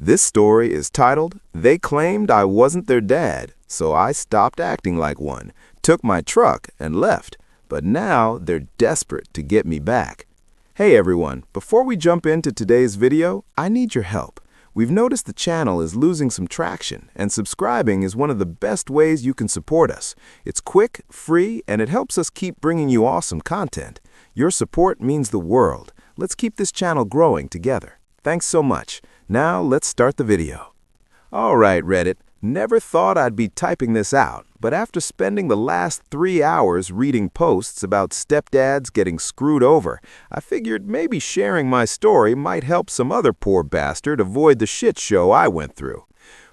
This story is titled, They Claimed I Wasn't Their Dad, so I stopped acting like one, took my truck, and left. But now they're desperate to get me back. Hey everyone, before we jump into today's video, I need your help. We've noticed the channel is losing some traction, and subscribing is one of the best ways you can support us. It's quick, free, and it helps us keep bringing you awesome content. Your support means the world. Let's keep this channel growing together. Thanks so much. Now let's start the video. Alright Reddit, never thought I'd be typing this out, but after spending the last 3 hours reading posts about stepdads getting screwed over, I figured maybe sharing my story might help some other poor bastard avoid the shit show I went through.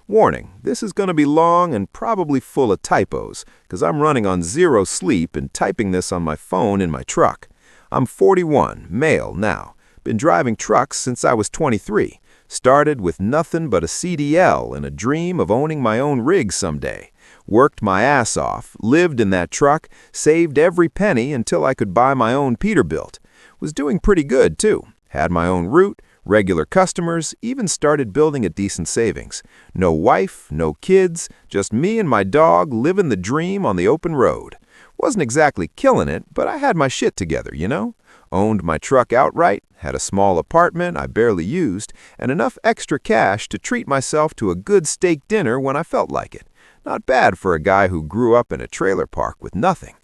Warning, this is going to be long and probably full of typos, because I'm running on 0 sleep and typing this on my phone in my truck. I'm 41, male now. Been driving trucks since I was 23. Started with nothing but a CDL and a dream of owning my own rig someday. Worked my ass off, lived in that truck, saved every penny until I could buy my own Peterbilt. Was doing pretty good, too. Had my own route, regular customers, even started building a decent savings. No wife, no kids, just me and my dog living the dream on the open road. Wasn't exactly killing it, but I had my shit together, you know? Owned my truck outright, had a small apartment I barely used, and enough extra cash to treat myself to a good steak dinner when I felt like it. Not bad for a guy who grew up in a trailer park with nothing.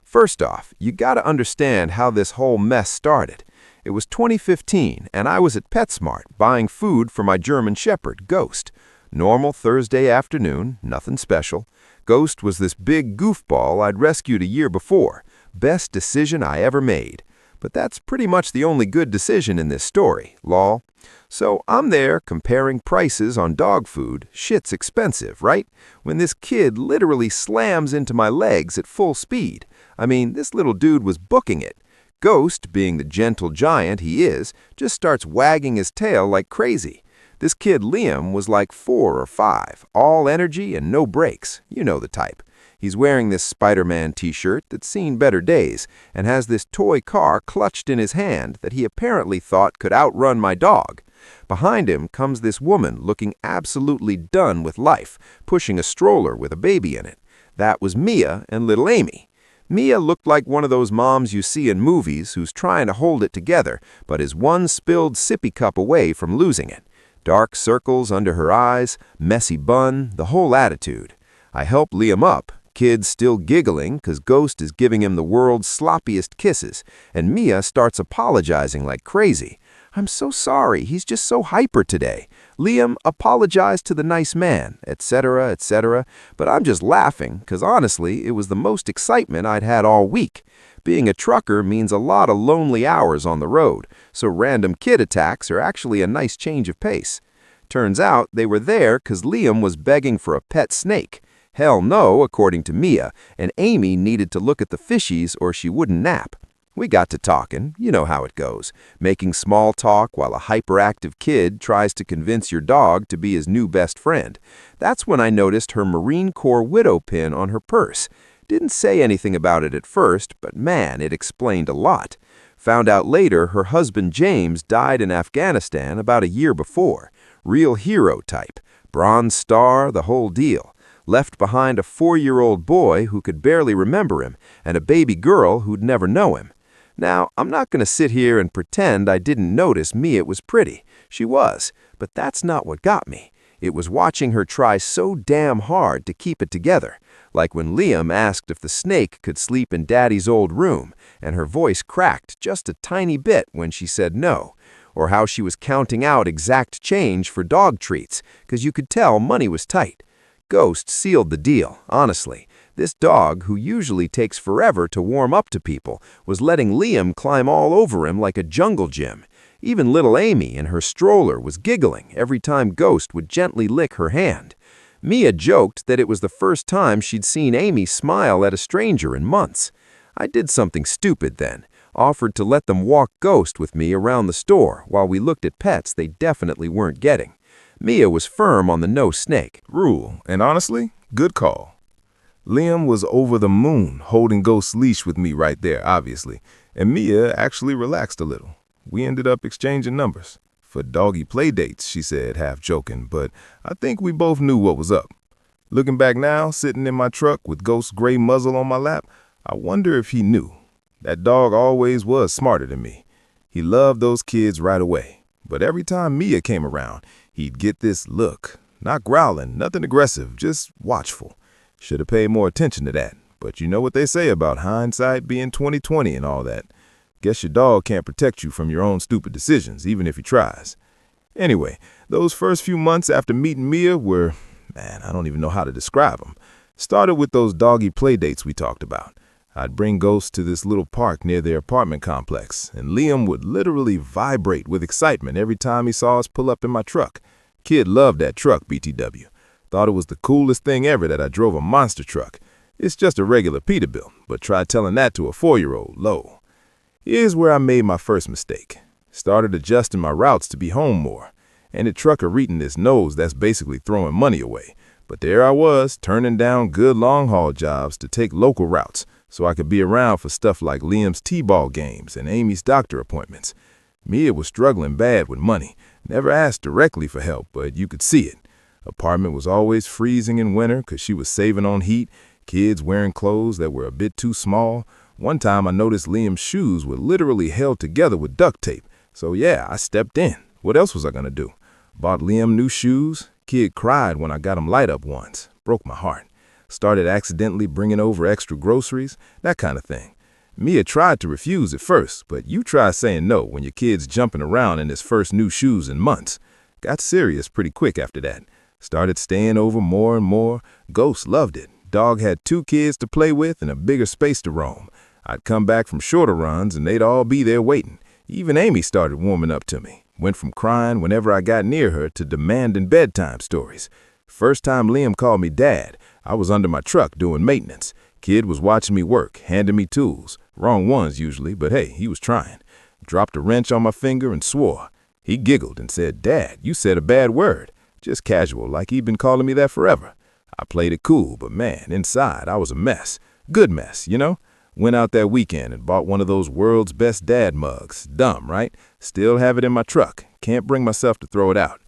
First off, you gotta understand how this whole mess started. It was 2015, and I was at PetSmart buying food for my German Shepherd, Ghost. Normal Thursday afternoon, nothing special. Ghost was this big goofball I'd rescued a year before. Best decision I ever made. But that's pretty much the only good decision in this story, lol. So I'm there comparing prices on dog food. Shit's expensive, right? When this kid literally slams into my legs at full speed. I mean, this little dude was booking it. Ghost, being the gentle giant he is, just starts wagging his tail like crazy. This kid Liam was like 4 or 5, all energy and no brakes. You know the type. He's wearing this Spider-Man t-shirt that's seen better days and has this toy car clutched in his hand that he apparently thought could outrun my dog. Behind him comes this woman looking absolutely done with life, pushing a stroller with a baby in it. That was Mia and little Amy. Mia looked like one of those moms you see in movies who's trying to hold it together but is one spilled sippy cup away from losing it. Dark circles under her eyes, messy bun, the whole attitude. I help Liam up. Kid's still giggling because Ghost is giving him the world's sloppiest kisses, and Mia starts apologizing like crazy. I'm so sorry, he's just so hyper today. Liam, apologize to the nice man, etc., etc. But I'm just laughing because honestly, it was the most excitement I'd had all week. Being a trucker means a lot of lonely hours on the road, so random kid attacks are actually a nice change of pace. Turns out they were there because Liam was begging for a pet snake. Hell no, according to Mia, and Amy needed to look at the fishies or she wouldn't nap. We got to talking, you know how it goes, making small talk while a hyperactive kid tries to convince your dog to be his new best friend. That's when I noticed her Marine Corps widow pin on her purse. Didn't say anything about it at first, but man, it explained a lot. Found out later her husband James died in Afghanistan about a year before. Real hero type. Bronze Star, the whole deal. Left behind a 4-year-old boy who could barely remember him, and a baby girl who'd never know him. Now, I'm not going to sit here and pretend I didn't notice Mia was pretty. She was, but that's not what got me. It was watching her try so damn hard to keep it together. Like when Liam asked if the snake could sleep in Daddy's old room, and her voice cracked just a tiny bit when she said no. Or how she was counting out exact change for dog treats, because you could tell money was tight. Ghost sealed the deal, honestly. This dog, who usually takes forever to warm up to people, was letting Liam climb all over him like a jungle gym. Even little Amy in her stroller was giggling every time Ghost would gently lick her hand. Mia joked that it was the first time she'd seen Amy smile at a stranger in months. I did something stupid then. Offered to let them walk Ghost with me around the store while we looked at pets they definitely weren't getting. Mia was firm on the no snake rule, and honestly, good call. Liam was over the moon holding Ghost's leash with me right there, obviously, and Mia actually relaxed a little. We ended up exchanging numbers. For doggy play dates, she said, half joking, but I think we both knew what was up. Looking back now, sitting in my truck with Ghost's gray muzzle on my lap, I wonder if he knew. That dog always was smarter than me. He loved those kids right away. But every time Mia came around, he'd get this look. Not growling, nothing aggressive, just watchful. Should have paid more attention to that. But you know what they say about hindsight being 20/20 and all that. Guess your dog can't protect you from your own stupid decisions, even if he tries. Anyway, those first few months after meeting Mia were, man, I don't even know how to describe them. Started with those doggy play dates we talked about. I'd bring Ghost to this little park near their apartment complex, and Liam would literally vibrate with excitement every time he saw us pull up in my truck. Kid loved that truck, BTW. Thought it was the coolest thing ever that I drove a monster truck. It's just a regular Peterbilt, but try telling that to a 4-year-old, low. Here's where I made my first mistake. Started adjusting my routes to be home more, and the trucker reading this knows that's basically throwing money away. But there I was, turning down good long-haul jobs to take local routes, so I could be around for stuff like Liam's t-ball games and Amy's doctor appointments. Mia was struggling bad with money. Never asked directly for help, but you could see it. Apartment was always freezing in winter because she was saving on heat, kids wearing clothes that were a bit too small. One time I noticed Liam's shoes were literally held together with duct tape. So yeah, I stepped in. What else was I gonna do? Bought Liam new shoes. Kid cried when I got him light up once. Broke my heart. Started accidentally bringing over extra groceries, that kind of thing. Mia tried to refuse at first, but you try saying no when your kid's jumping around in his first new shoes in months. Got serious pretty quick after that. Started staying over more and more. Ghost loved it. Dog had 2 kids to play with and a bigger space to roam. I'd come back from shorter runs and they'd all be there waiting. Even Amy started warming up to me. Went from crying whenever I got near her to demanding bedtime stories. First time Liam called me dad, I was under my truck doing maintenance. Kid was watching me work, handing me tools. Wrong ones usually, but hey, he was trying. Dropped a wrench on my finger and swore. He giggled and said, "Dad, you said a bad word." Just casual, like he'd been calling me that forever. I played it cool, but man, inside I was a mess. Good mess, you know? Went out that weekend and bought one of those world's best dad mugs. Dumb, right? Still have it in my truck. Can't bring myself to throw it out.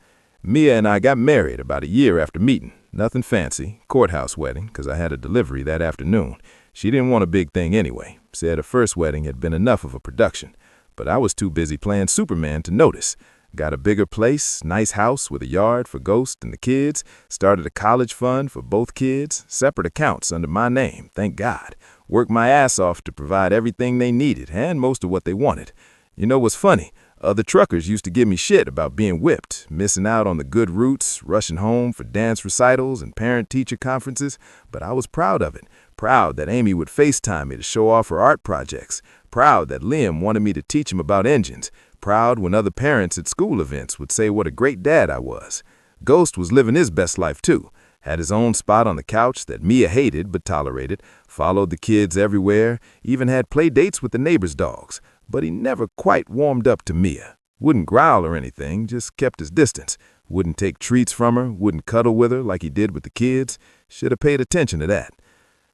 Mia and I got married about a year after meeting. Nothing fancy. Courthouse wedding, because I had a delivery that afternoon. She didn't want a big thing anyway. Said her first wedding had been enough of a production. But I was too busy playing Superman to notice. Got a bigger place, nice house with a yard for Ghost and the kids. Started a college fund for both kids. Separate accounts under my name, thank God. Worked my ass off to provide everything they needed and most of what they wanted. You know what's funny? Other truckers used to give me shit about being whipped, missing out on the good routes, rushing home for dance recitals and parent-teacher conferences, but I was proud of it. Proud that Amy would FaceTime me to show off her art projects. Proud that Liam wanted me to teach him about engines. Proud when other parents at school events would say what a great dad I was. Ghost was living his best life too. Had his own spot on the couch that Mia hated but tolerated, followed the kids everywhere, even had play dates with the neighbors' dogs. But he never quite warmed up to Mia. Wouldn't growl or anything, just kept his distance. Wouldn't take treats from her, wouldn't cuddle with her like he did with the kids. Should have paid attention to that.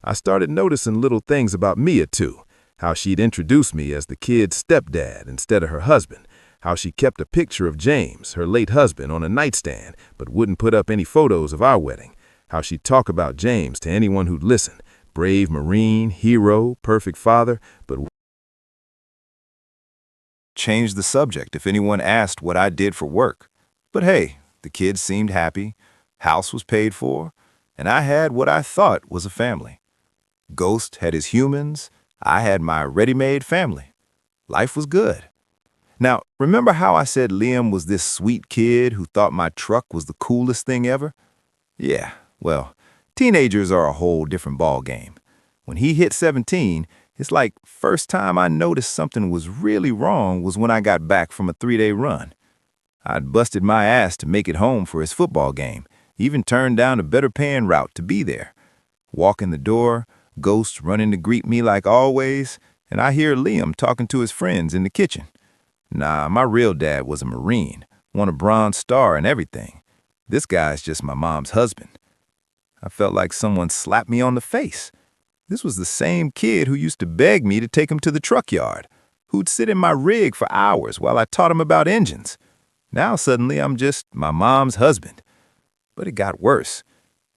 I started noticing little things about Mia too. How she'd introduce me as the kid's stepdad instead of her husband. How she kept a picture of James, her late husband, on a nightstand, but wouldn't put up any photos of our wedding. How she'd talk about James to anyone who'd listen. Brave Marine, hero, perfect father, but changed the subject if anyone asked what I did for work. But hey, the kids seemed happy, house was paid for, and I had what I thought was a family. Ghost had his humans, I had my ready-made family. Life was good. Now, remember how I said Liam was this sweet kid who thought my truck was the coolest thing ever? Yeah, well, teenagers are a whole different ball game. When he hit 17, it's like first time I noticed something was really wrong was when I got back from a 3-day run. I'd busted my ass to make it home for his football game, even turned down a better paying route to be there. Walk in the door, Ghost running to greet me like always, and I hear Liam talking to his friends in the kitchen. Nah, my real dad was a Marine, won a Bronze Star and everything. This guy's just my mom's husband. I felt like someone slapped me on the face. This was the same kid who used to beg me to take him to the truck yard, who'd sit in my rig for hours while I taught him about engines. Now suddenly I'm just my mom's husband. But it got worse.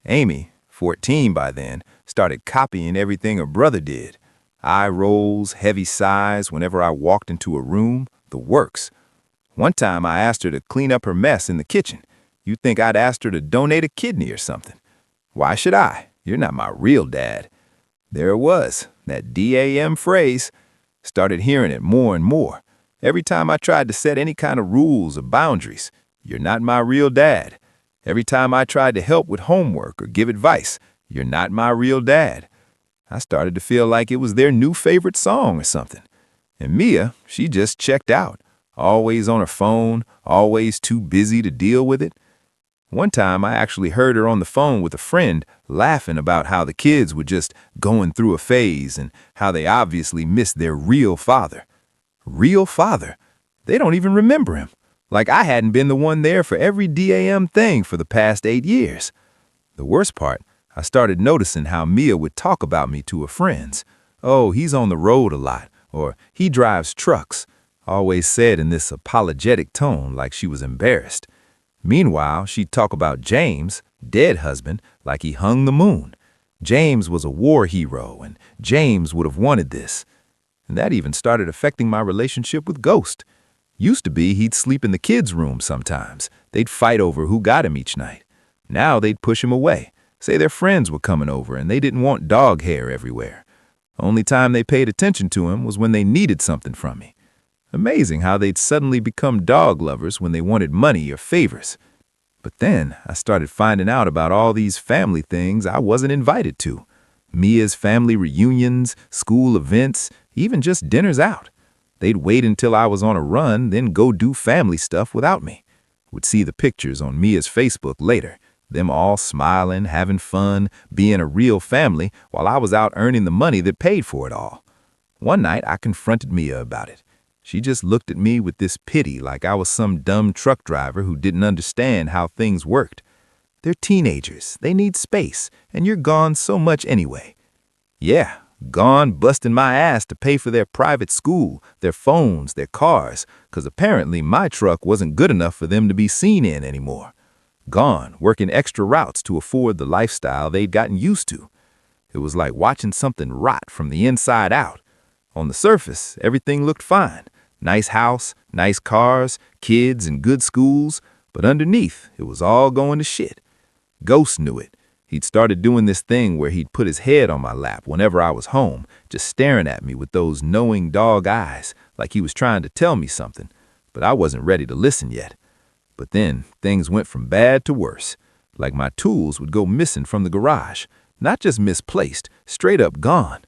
Amy, 14 by then, started copying everything her brother did. Eye rolls, heavy sighs whenever I walked into a room, the works. One time I asked her to clean up her mess in the kitchen. You'd think I'd asked her to donate a kidney or something. Why should I? You're not my real dad. There it was, that DAM phrase. Started hearing it more and more. Every time I tried to set any kind of rules or boundaries, you're not my real dad. Every time I tried to help with homework or give advice, you're not my real dad. I started to feel like it was their new favorite song or something. And Mia, she just checked out, always on her phone, always too busy to deal with it. One time I actually heard her on the phone with a friend laughing about how the kids were just going through a phase and how they obviously missed their real father. Real father? They don't even remember him. Like I hadn't been the one there for every DAM thing for the past 8 years. The worst part, I started noticing how Mia would talk about me to her friends. Oh, he's on the road a lot, or he drives trucks, always said in this apologetic tone like she was embarrassed. Meanwhile, she'd talk about James, dead husband, like he hung the moon. James was a war hero, and James would have wanted this. And that even started affecting my relationship with Ghost. Used to be he'd sleep in the kids' room sometimes. They'd fight over who got him each night. Now they'd push him away, say their friends were coming over and they didn't want dog hair everywhere. Only time they paid attention to him was when they needed something from me. Amazing how they'd suddenly become dog lovers when they wanted money or favors. But then I started finding out about all these family things I wasn't invited to. Mia's family reunions, school events, even just dinners out. They'd wait until I was on a run, then go do family stuff without me. Would see the pictures on Mia's Facebook later, them all smiling, having fun, being a real family while I was out earning the money that paid for it all. One night I confronted Mia about it. She just looked at me with this pity like I was some dumb truck driver who didn't understand how things worked. They're teenagers, they need space, and you're gone so much anyway. Yeah, gone busting my ass to pay for their private school, their phones, their cars, 'cause apparently my truck wasn't good enough for them to be seen in anymore. Gone, working extra routes to afford the lifestyle they'd gotten used to. It was like watching something rot from the inside out. On the surface, everything looked fine. Nice house, nice cars, kids and good schools, but underneath, it was all going to shit. Ghost knew it. He'd started doing this thing where he'd put his head on my lap whenever I was home, just staring at me with those knowing dog eyes, like he was trying to tell me something, but I wasn't ready to listen yet. But then things went from bad to worse. Like my tools would go missing from the garage, not just misplaced, straight up gone.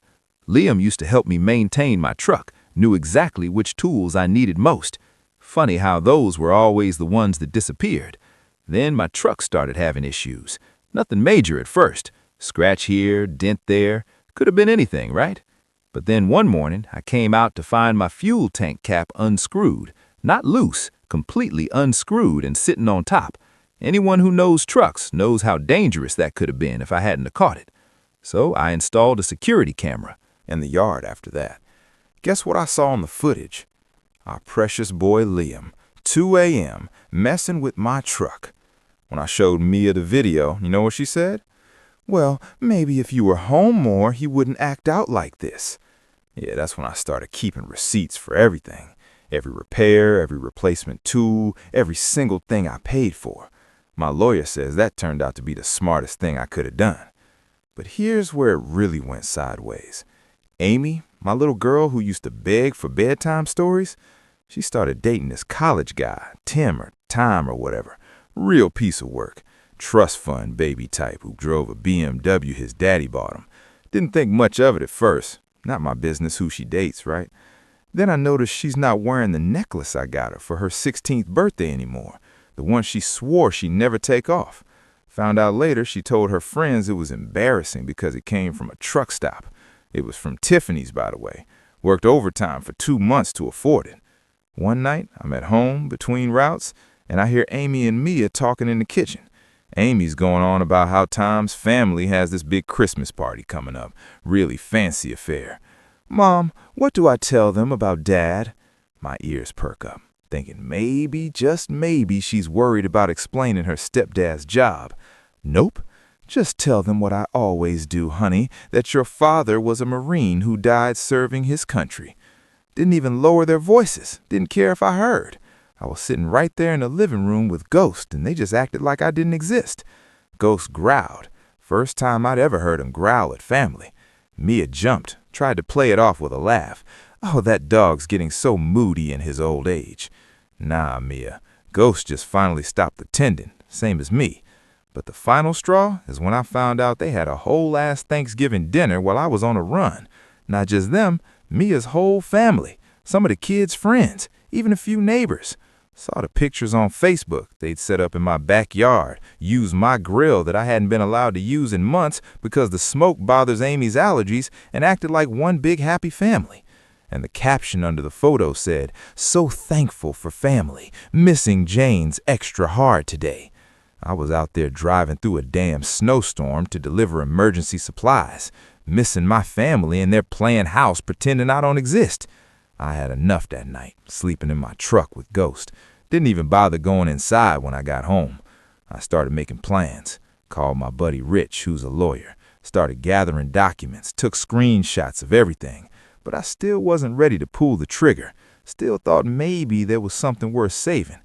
Liam used to help me maintain my truck, knew exactly which tools I needed most. Funny how those were always the ones that disappeared. Then my truck started having issues. Nothing major at first. Scratch here, dent there. Could have been anything, right? But then one morning, I came out to find my fuel tank cap unscrewed. Not loose, completely unscrewed and sitting on top. Anyone who knows trucks knows how dangerous that could have been if I hadn't have caught it. So I installed a security camera in the yard after that. Guess what I saw on the footage? Our precious boy Liam, 2 a.m., messing with my truck. When I showed Mia the video, you know what she said? Well, maybe if you were home more, he wouldn't act out like this. Yeah, that's when I started keeping receipts for everything. Every repair, every replacement tool, every single thing I paid for. My lawyer says that turned out to be the smartest thing I could have done. But here's where it really went sideways. Amy, my little girl who used to beg for bedtime stories, she started dating this college guy, Tim or Tom or whatever. Real piece of work. Trust fund baby type who drove a BMW his daddy bought him. Didn't think much of it at first. Not my business who she dates, right? Then I noticed she's not wearing the necklace I got her for her 16th birthday anymore. The one she swore she'd never take off. Found out later she told her friends it was embarrassing because it came from a truck stop. It was from Tiffany's, by the way. Worked overtime for 2 months to afford it. One night, I'm at home between routes, and I hear Amy and Mia talking in the kitchen. Amy's going on about how Tom's family has this big Christmas party coming up. Really fancy affair. Mom, what do I tell them about Dad? My ears perk up. thinking maybe, just maybe, she's worried about explaining her stepdad's job. Nope. Just tell them what I always do, honey, that your father was a Marine who died serving his country. Didn't even lower their voices, didn't care if I heard. I was sitting right there in the living room with Ghost, and they just acted like I didn't exist. Ghost growled. First time I'd ever heard him growl at family. Mia jumped, tried to play it off with a laugh. Oh, that dog's getting so moody in his old age. Nah, Mia. Ghost just finally stopped the tending, same as me. But the final straw is when I found out they had a whole ass Thanksgiving dinner while I was on a run. Not just them, Mia's whole family, some of the kids' friends, even a few neighbors. Saw the pictures on Facebook they'd set up in my backyard, used my grill that I hadn't been allowed to use in months because the smoke bothers Amy's allergies, and acted like one big happy family. And the caption under the photo said, "So thankful for family, missing Jane's extra hard today." I was out there driving through a damn snowstorm to deliver emergency supplies, missing my family, and they're playing house pretending I don't exist. I had enough that night, sleeping in my truck with Ghost. Didn't even bother going inside when I got home. I started making plans, called my buddy Rich, who's a lawyer, started gathering documents, took screenshots of everything, but I still wasn't ready to pull the trigger. Still thought maybe there was something worth saving.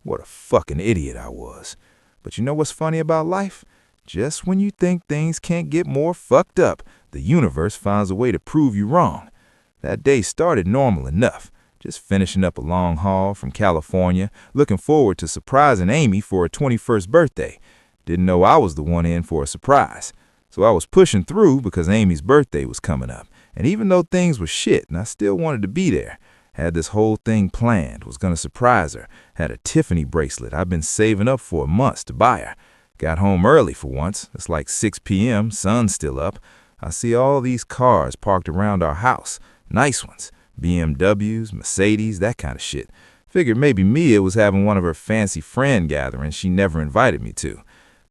What a fucking idiot I was. But you know what's funny about life? Just when you think things can't get more fucked up, the universe finds a way to prove you wrong. That day started normal enough, just finishing up a long haul from California, looking forward to surprising Amy for her 21st birthday. Didn't know I was the one in for a surprise. So I was pushing through because Amy's birthday was coming up. And even though things were shit and I still wanted to be there, had this whole thing planned, was going to surprise her, had a Tiffany bracelet I'd been saving up for months to buy her. Got home early for once. It's like 6 p.m., sun's still up. I see all these cars parked around our house. Nice ones. BMWs, Mercedes, that kind of shit. Figured maybe Mia was having one of her fancy friend gatherings she never invited me to.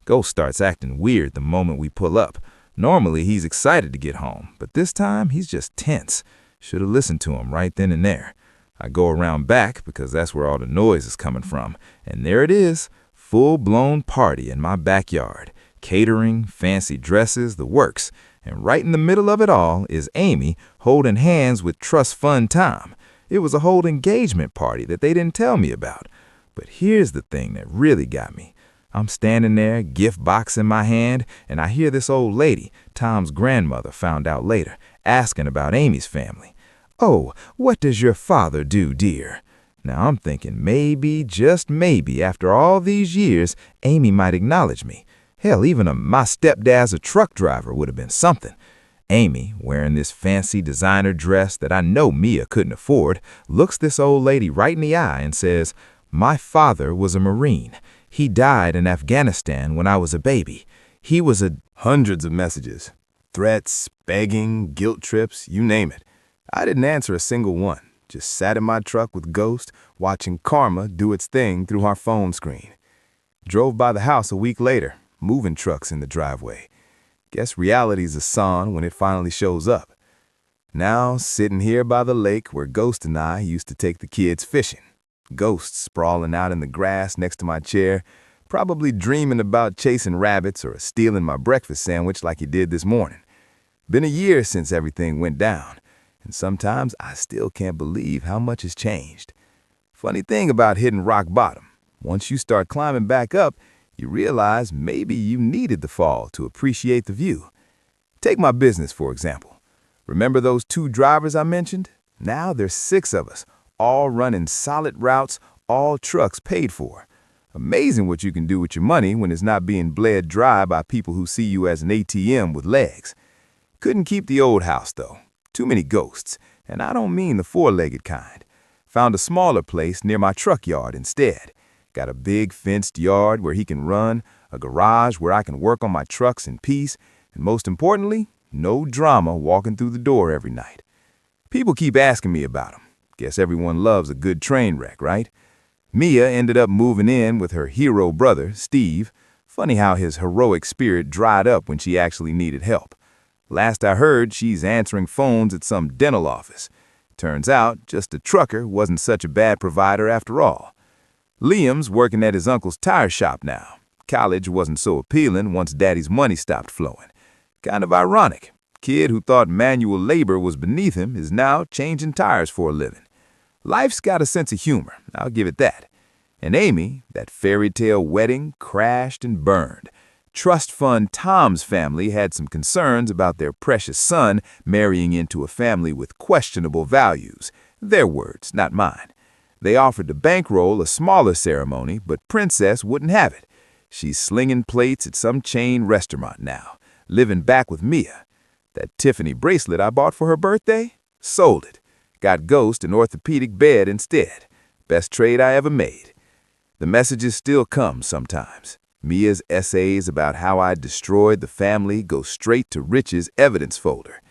Ghost starts acting weird the moment we pull up. Normally he's excited to get home, but this time he's just tense. Should have listened to him right then and there. I go around back because that's where all the noise is coming from. And there it is, full-blown party in my backyard. Catering, fancy dresses, the works. And right in the middle of it all is Amy holding hands with Trust Fund Tom. It was a whole engagement party that they didn't tell me about. But here's the thing that really got me. I'm standing there, gift box in my hand, and I hear this old lady, Tom's grandmother found out later, asking about Amy's family. "Oh, what does your father do, dear?" Now I'm thinking maybe, just maybe, after all these years, Amy might acknowledge me. Hell, even my stepdad's a truck driver would have been something. Amy, wearing this fancy designer dress that I know Mia couldn't afford, looks this old lady right in the eye and says, "My father was a Marine. He died in Afghanistan when I was a baby. He was a—" Hundreds of messages. Threats, begging, guilt trips, you name it. I didn't answer a single one. Just sat in my truck with Ghost, watching karma do its thing through our phone screen. Drove by the house a week later, moving trucks in the driveway. Guess reality's a song when it finally shows up. Now, sitting here by the lake where Ghost and I used to take the kids fishing. Ghost sprawling out in the grass next to my chair, probably dreaming about chasing rabbits or stealing my breakfast sandwich like he did this morning. Been a year since everything went down, and sometimes I still can't believe how much has changed. Funny thing about hitting rock bottom, once you start climbing back up, you realize maybe you needed the fall to appreciate the view. Take my business, for example. Remember those 2 drivers I mentioned? Now there's 6 of us, all running solid routes, all trucks paid for. Amazing what you can do with your money when it's not being bled dry by people who see you as an ATM with legs. Couldn't keep the old house, though. Too many ghosts, and I don't mean the 4-legged kind. Found a smaller place near my truck yard instead. Got a big fenced yard where he can run, a garage where I can work on my trucks in peace, and most importantly, no drama walking through the door every night. People keep asking me about him. Guess everyone loves a good train wreck, right? Mia ended up moving in with her hero brother, Steve. Funny how his heroic spirit dried up when she actually needed help. Last I heard, she's answering phones at some dental office. Turns out, just a trucker wasn't such a bad provider after all. Liam's working at his uncle's tire shop now. College wasn't so appealing once Daddy's money stopped flowing. Kind of ironic. Kid who thought manual labor was beneath him is now changing tires for a living. Life's got a sense of humor, I'll give it that. And Amy, that fairy tale wedding crashed and burned. Trust fund Tom's family had some concerns about their precious son marrying into a family with questionable values. Their words, not mine. They offered to bankroll a smaller ceremony, but Princess wouldn't have it. She's slinging plates at some chain restaurant now, living back with Mia. That Tiffany bracelet I bought for her birthday? Sold it. Got Ghost an orthopedic bed instead. Best trade I ever made. The messages still come sometimes. Mia's essays about how I destroyed the family go straight to Rich's evidence folder.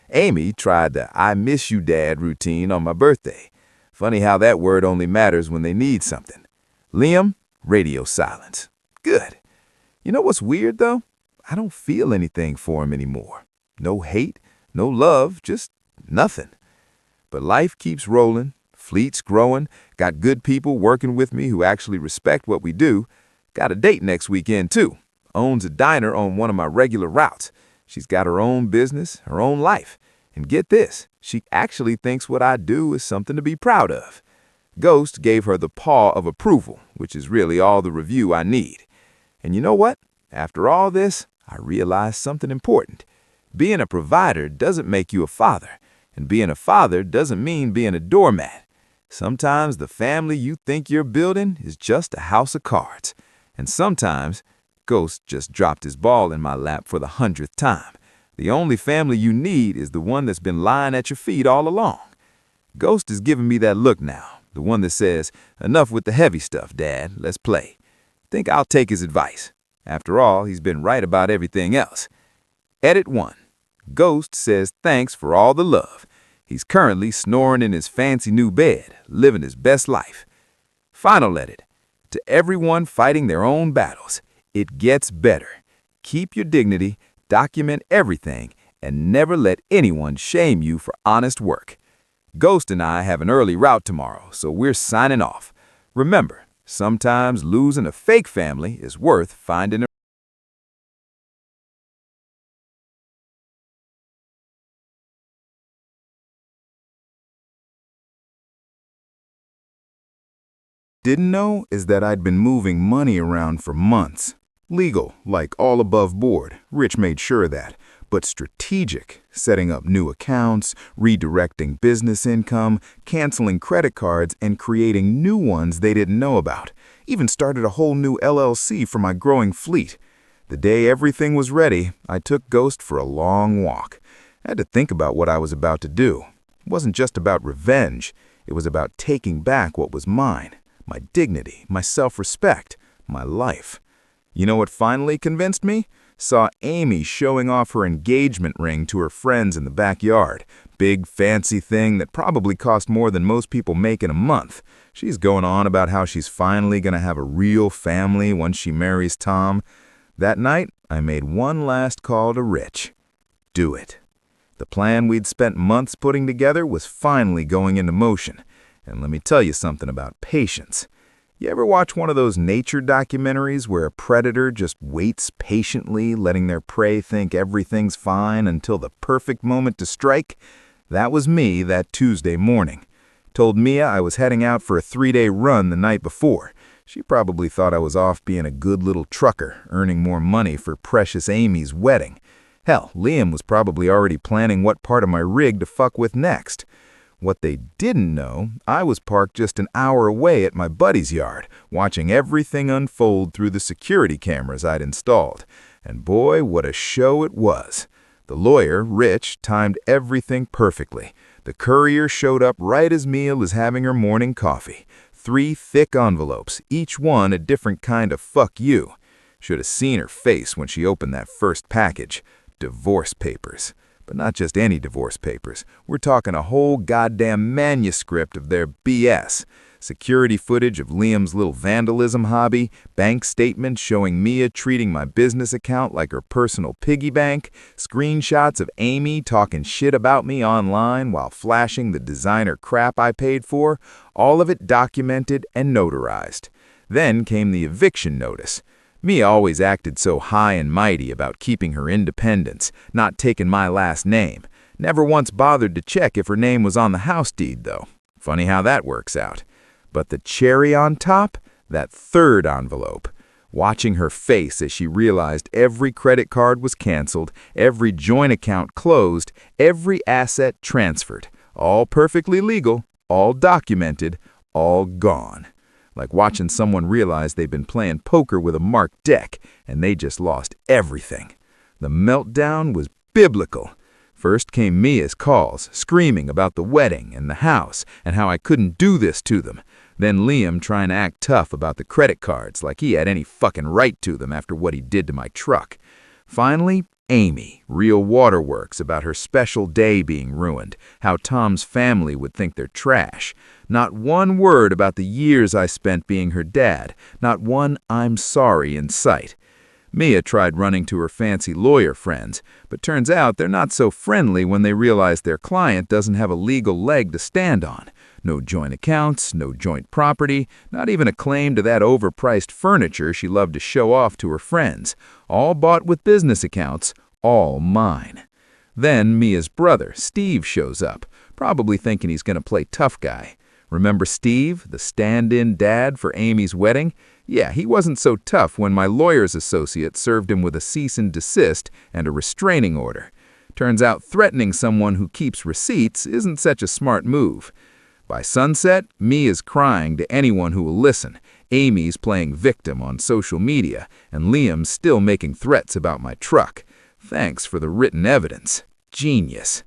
Amy tried the I miss you, Dad routine on my birthday. Funny how that word only matters when they need something. Liam, radio silence. Good. You know what's weird, though? I don't feel anything for him anymore. No hate, no love, just nothing. But life keeps rolling. Fleet's growing, got good people working with me who actually respect what we do. Got a date next weekend, too. Owns a diner on one of my regular routes. She's got her own business, her own life. And get this, she actually thinks what I do is something to be proud of. Ghost gave her the paw of approval, which is really all the review I need. And you know what? After all this, I realized something important. Being a provider doesn't make you a father, and being a father doesn't mean being a doormat. Sometimes the family you think you're building is just a house of cards. And sometimes, Ghost just dropped his ball in my lap for the 100th time. The only family you need is the one that's been lying at your feet all along. Ghost is giving me that look now, the one that says, enough with the heavy stuff, Dad, let's play. Think I'll take his advice. After all, he's been right about everything else. Edit 1. Ghost says thanks for all the love. He's currently snoring in his fancy new bed, living his best life. Final edit. To everyone fighting their own battles, it gets better. Keep your dignity, document everything, and never let anyone shame you for honest work. Ghost and I have an early route tomorrow, so we're signing off. Remember, sometimes losing a fake family is worth finding a Didn't know is that I'd been moving money around for months. Legal, like all above board, Rich made sure of that, but strategic, setting up new accounts, redirecting business income, canceling credit cards, and creating new ones they didn't know about. Even started a whole new LLC for my growing fleet. The day everything was ready, I took Ghost for a long walk. I had to think about what I was about to do. It wasn't just about revenge. It was about taking back what was mine. My dignity, my self-respect, my life. You know what finally convinced me? Saw Amy showing off her engagement ring to her friends in the backyard. Big, fancy thing that probably cost more than most people make in a month. She's going on about how she's finally going to have a real family once she marries Tom. That night, I made one last call to Rich. Do it. The plan we'd spent months putting together was finally going into motion. And let me tell you something about patience. You ever watch one of those nature documentaries where a predator just waits patiently, letting their prey think everything's fine until the perfect moment to strike? That was me that Tuesday morning. Told Mia I was heading out for a 3-day run the night before. She probably thought I was off being a good little trucker, earning more money for precious Amy's wedding. Hell, Liam was probably already planning what part of my rig to fuck with next. What they didn't know, I was parked just an hour away at my buddy's yard, watching everything unfold through the security cameras I'd installed. And boy, what a show it was. The lawyer, Rich, timed everything perfectly. The courier showed up right as Mia was having her morning coffee. 3 thick envelopes, each one a different kind of fuck you. Should have seen her face when she opened that first package. Divorce papers. But not just any divorce papers. We're talking a whole goddamn manuscript of their BS. security footage of Liam's little vandalism hobby, bank statements showing Mia treating my business account like her personal piggy bank, screenshots of Amy talking shit about me online while flashing the designer crap I paid for, all of it documented and notarized. Then came the eviction notice. Mia always acted so high and mighty about keeping her independence, not taking my last name. Never once bothered to check if her name was on the house deed, though. Funny how that works out. But the cherry on top? That third envelope. Watching her face as she realized every credit card was canceled, every joint account closed, every asset transferred. All perfectly legal, all documented, all gone. Like watching someone realize they've been playing poker with a marked deck and they just lost everything. The meltdown was biblical. First came Mia's calls, screaming about the wedding and the house and how I couldn't do this to them. Then Liam trying to act tough about the credit cards like he had any fucking right to them after what he did to my truck. Finally, Amy, real waterworks about her special day being ruined, how Tom's family would think they're trash. Not one word about the years I spent being her dad, not one "I'm sorry" in sight. Mia tried running to her fancy lawyer friends, but turns out they're not so friendly when they realize their client doesn't have a legal leg to stand on. No joint accounts, no joint property, not even a claim to that overpriced furniture she loved to show off to her friends. All bought with business accounts, all mine. Then Mia's brother, Steve, shows up, probably thinking he's going to play tough guy. Remember Steve, the stand-in dad for Amy's wedding? Yeah, he wasn't so tough when my lawyer's associate served him with a cease and desist and a restraining order. Turns out threatening someone who keeps receipts isn't such a smart move. By sunset, Mia's crying to anyone who will listen. Amy's playing victim on social media, and Liam's still making threats about my truck. Thanks for the written evidence. Genius.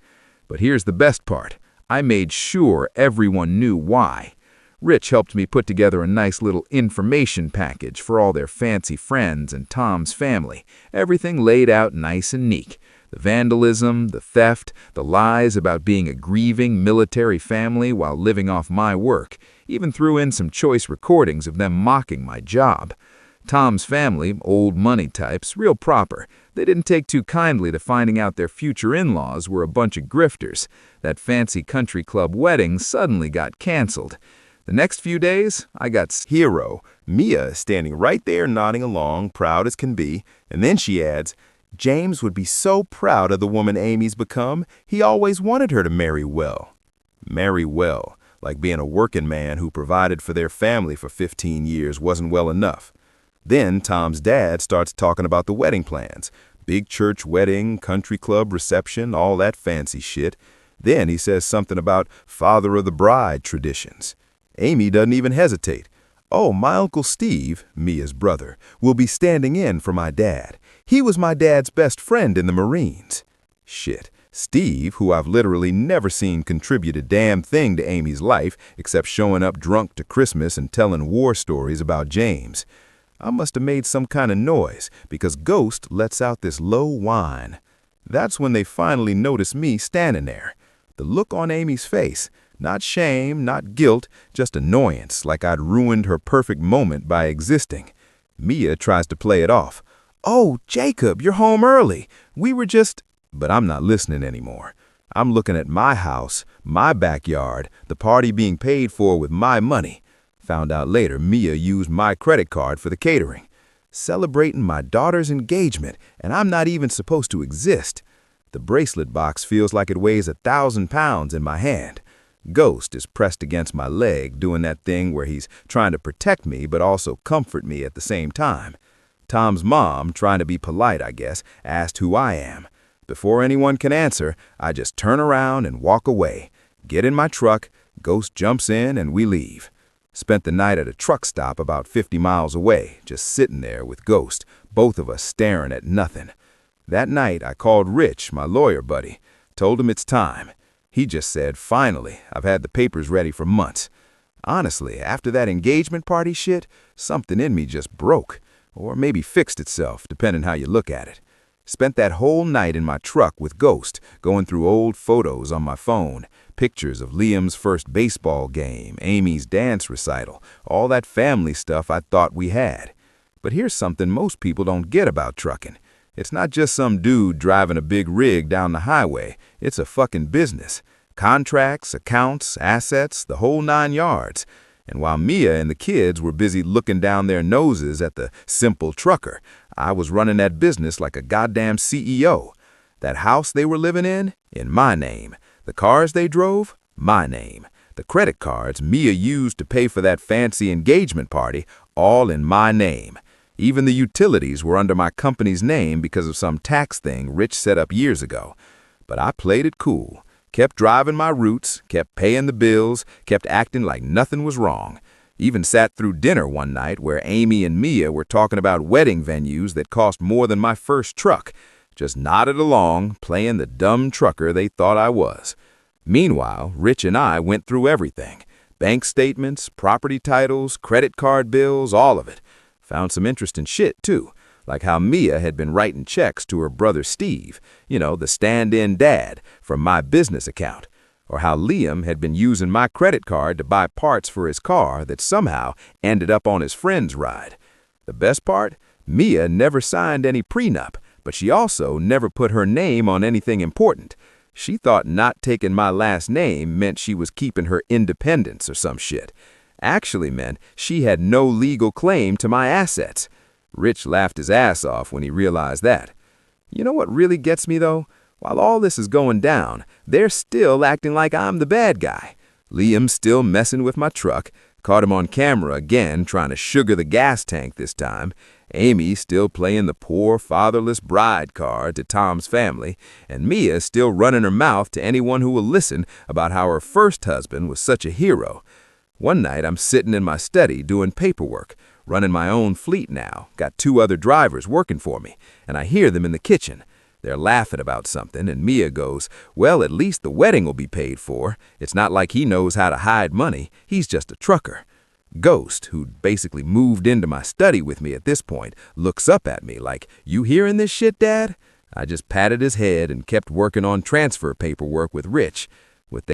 But here's the best part. I made sure everyone knew why. Rich helped me put together a nice little information package for all their fancy friends and Tom's family. Everything laid out nice and neat. The vandalism, the theft, the lies about being a grieving military family while living off my work. Even threw in some choice recordings of them mocking my job. Tom's family, old money types, real proper. They didn't take too kindly to finding out their future in-laws were a bunch of grifters. That fancy country club wedding suddenly got canceled. The next few days, I got Hero, Mia standing right there nodding along, proud as can be, and then she adds, James would be so proud of the woman Amy's become, he always wanted her to marry well. Marry well, like being a working man who provided for their family for 15 years wasn't well enough. Then Tom's dad starts talking about the wedding plans. Big church wedding, country club reception, all that fancy shit. Then he says something about father of the bride traditions. Amy doesn't even hesitate. Oh, my Uncle Steve, Mia's brother, will be standing in for my dad. He was my dad's best friend in the Marines. Shit, Steve, who I've literally never seen contribute a damn thing to Amy's life except showing up drunk to Christmas and telling war stories about James. I must have made some kind of noise because Ghost lets out this low whine. That's when they finally notice me standing there. The look on Amy's face, not shame, not guilt, just annoyance, like I'd ruined her perfect moment by existing. Mia tries to play it off. Oh, Jacob, you're home early. We were just... But I'm not listening anymore. I'm looking at my house, my backyard, the party being paid for with my money. Found out later Mia used my credit card for the catering. Celebrating my daughter's engagement, and I'm not even supposed to exist. The bracelet box feels like it weighs 1,000 pounds in my hand. Ghost is pressed against my leg, doing that thing where he's trying to protect me but also comfort me at the same time. Tom's mom, trying to be polite, I guess, asked who I am. Before anyone can answer, I just turn around and walk away. Get in my truck, Ghost jumps in, and we leave. Spent the night at a truck stop about 50 miles away, just sitting there with Ghost, both of us staring at nothing. That night, I called Rich, my lawyer buddy, told him it's time. He just said, finally, I've had the papers ready for months. Honestly, after that engagement party shit, something in me just broke, or maybe fixed itself, depending how you look at it. Spent that whole night in my truck with Ghost, going through old photos on my phone, pictures of Liam's first baseball game, Amy's dance recital, all that family stuff I thought we had. But here's something most people don't get about trucking. It's not just some dude driving a big rig down the highway. It's a fucking business. Contracts, accounts, assets, the whole 9 yards. And while Mia and the kids were busy looking down their noses at the simple trucker, I was running that business like a goddamn CEO. That house they were living in my name. The cars they drove, my name. The credit cards Mia used to pay for that fancy engagement party, all in my name. Even the utilities were under my company's name because of some tax thing Rich set up years ago. But I played it cool. Kept driving my routes, kept paying the bills, kept acting like nothing was wrong. Even sat through dinner one night where Amy and Mia were talking about wedding venues that cost more than my first truck. Just nodded along, playing the dumb trucker they thought I was. Meanwhile, Rich and I went through everything. Bank statements, property titles, credit card bills, all of it. Found some interesting shit, too. Like how Mia had been writing checks to her brother Steve, the stand-in dad, from my business account. Or how Liam had been using my credit card to buy parts for his car that somehow ended up on his friend's ride. The best part? Mia never signed any prenup, but she also never put her name on anything important. She thought not taking my last name meant she was keeping her independence or some shit. Actually meant she had no legal claim to my assets. Rich laughed his ass off when he realized that. You know what really gets me, though? While all this is going down, they're still acting like I'm the bad guy. Liam's still messing with my truck. Caught him on camera again, trying to sugar the gas tank this time. Amy's still playing the poor, fatherless bride card to Tom's family. And Mia's still running her mouth to anyone who will listen about how her first husband was such a hero. One night, I'm sitting in my study doing paperwork. Running my own fleet now, got 2 other drivers working for me, and I hear them in the kitchen. They're laughing about something, and Mia goes, "Well, at least the wedding will be paid for. It's not like he knows how to hide money. He's just a trucker." Ghost, who'd basically moved into my study with me at this point, looks up at me like, "You hearing this shit, Dad?" I just patted his head and kept working on transfer paperwork with Rich. With